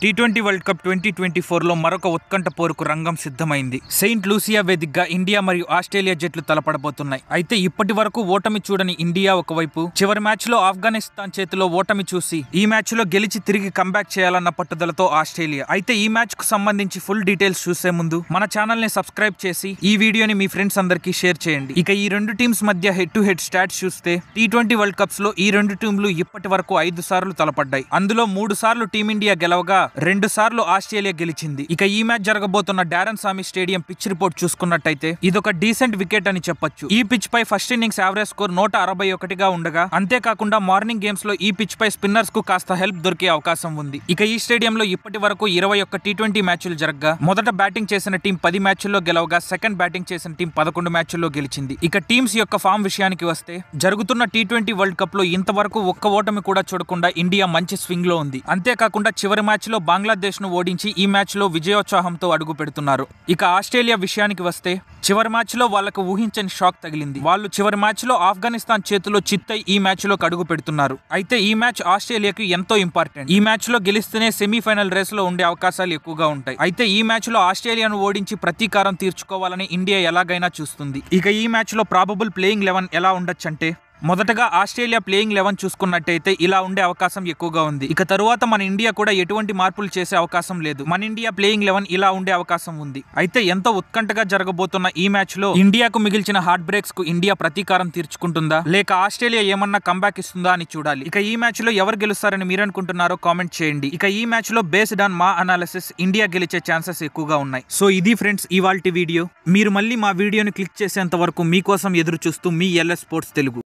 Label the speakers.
Speaker 1: T20 world cup 2024లో మరొక ఉత్కంఠ పోరుకు రంగం సిద్ధమైంది. సెయింట్ లూసియా వేదికగా ఇండియా మరియు ఆస్ట్రేలియా జట్లు తలపడబోతున్నాయి. అయితే ఇప్పటి వరకు ఓటమి చూడని ఇండియా ఒకవైపు, చివరి మ్యాచ్లో ఆఫ్ఘనిస్తాన్ చేతిలో ఓటమి చూసి ఈ మ్యాచ్లో గెలిచి తిరిగి కంబ్యాక్ చేయాలన్న పట్టుదలతో ఆస్ట్రేలియా. అయితే ఈ మ్యాచ్కు సంబంధించి ఫుల్ డీటెయిల్స్ చూసే ముందు మన ఛానల్ని సబ్స్క్రైబ్ చేసి ఈ వీడియోని మీ ఫ్రెండ్స్ అందరికీ షేర్ చేయండి. ఇక ఈ రెండు టీమ్స్ మధ్య హెడ్ టు హెడ్ స్టాట్స్ చూస్తే టీ20 వరల్డ్ కప్స్ లో ఈ రెండు టీంలు ఇప్పటి వరకు 5 సార్లు తలపడ్డాయి. అందులో 3 సార్లు టీమిండియా గెలవగా 2 సార్లు ఆస్ట్రేలియా గెలిచింది. ఇక ఈ మ్యాచ్ జరగబోతున్న డారెన్ సామి స్టేడియం పిచ్ రిపోర్ట్ చూసుకున్నట్టయితే ఇదొక డీసెంట్ వికెట్ అని చెప్పొచ్చు. ఈ పిచ్ పై ఫస్ట్ ఇన్నింగ్స్ యావరేజ్ స్కోర్ 161గా ఉండగా, అంతేకాకుండా మార్నింగ్ గేమ్స్ లో ఈ పిచ్ పై స్పిన్నర్స్ కు కాస్త హెల్ప్ దొరికే అవకాశం ఉంది. ఇక ఈ స్టేడియంలో ఇప్పటి వరకు 21 టీ20 మ్యాచ్లు జరగగా, మొదట బ్యాటింగ్ చేసిన టీం 10 మ్యాచ్ల్లో గెలవగా, సెకండ్ బ్యాటింగ్ చేసిన టీం 11 మ్యాచ్ల్లో గెలిచింది. ఇక టీమ్స్ యొక్క ఫామ్ విషయానికి వస్తే, జరుగుతున్న టీ20 వరల్డ్ కప్ లో ఇంతవరకు ఒక్క ఓటమి కూడా చూడకుండా ఇండియా మంచి స్వింగ్ లో ఉంది. అంతేకాకుండా చివరి మ్యాచ్ లో బంగ్లాదేశ్ ను ఓడించి ఈ మ్యాచ్ లో విజయోత్సాహంతో అడుగు పెడుతున్నారు. ఇక ఆస్ట్రేలియా విషయానికి వస్తే, చివరి మ్యాచ్ లో వాళ్లకు ఊహించని షాక్ తగిలింది. వాళ్ళు చివరి మ్యాచ్ లో ఆఫ్ఘనిస్తాన్ చేతిలో చిత్తై ఈ మ్యాచ్ లో అడుగు పెడుతున్నారు. అయితే ఈ మ్యాచ్ ఆస్ట్రేలియాకి ఎంతో ఇంపార్టెంట్. ఈ మ్యాచ్ లో గెలిస్తేనే సెమీఫైనల్ రేస్ లో ఉండే అవకాశాలు ఎక్కువగా ఉంటాయి. అయితే ఈ మ్యాచ్ లో ఆస్ట్రేలియాను ఓడించి ప్రతీకారం తీర్చుకోవాలని ఇండియా ఎలాగైనా చూస్తుంది. ఇక ఈ మ్యాచ్ లో ప్రాబబుల్ ప్లేయింగ్ 11 ఎలా ఉండొచ్చంటే, మొదటగా ఆస్ట్రేలియా ప్లేయింగ్ 11 చూసుకున్నట్టయితే ఇలా ఉండే అవకాశం ఎక్కువగా ఉంది. ఇక తరువాత మన ఇండియా కూడా ఎటువంటి మార్పులు చేసే అవకాశం లేదు. మన ఇండియా ప్లేయింగ్ 11 ఇలా ఉండే అవకాశం ఉంది. అయితే ఎంతో ఉత్కంఠగా జరగబోతున్న ఈ మ్యాచ్ లో ఇండియాకు మిగిల్చిన హార్ట్ బ్రేక్స్ కు ఇండియా ప్రతీకారం తీర్చుకుంటుందా, లేక ఆస్ట్రేలియా ఏమన్నా కంబ్యాక్ ఇస్తుందా అని చూడాలి. ఇక ఈ మ్యాచ్ లో ఎవరు గెలుస్తారని మీరు అనుకుంటున్నారో కామెంట్ చేయండి. ఇక ఈ మ్యాచ్ లో బేస్డ్ ఆన్ మా అనాలిసిస్ ఇండియా గెలిచే ఛాన్సెస్ ఎక్కువగా ఉన్నాయి. సో ఇది ఫ్రెండ్స్ ఇవాల్టి వీడియో. మీరు మళ్ళీ మా వీడియోని క్లిక్ చేసేంత వరకు మీకోసం ఎదురు చూస్తూ మీ LS స్పోర్ట్స్ తెలుగు.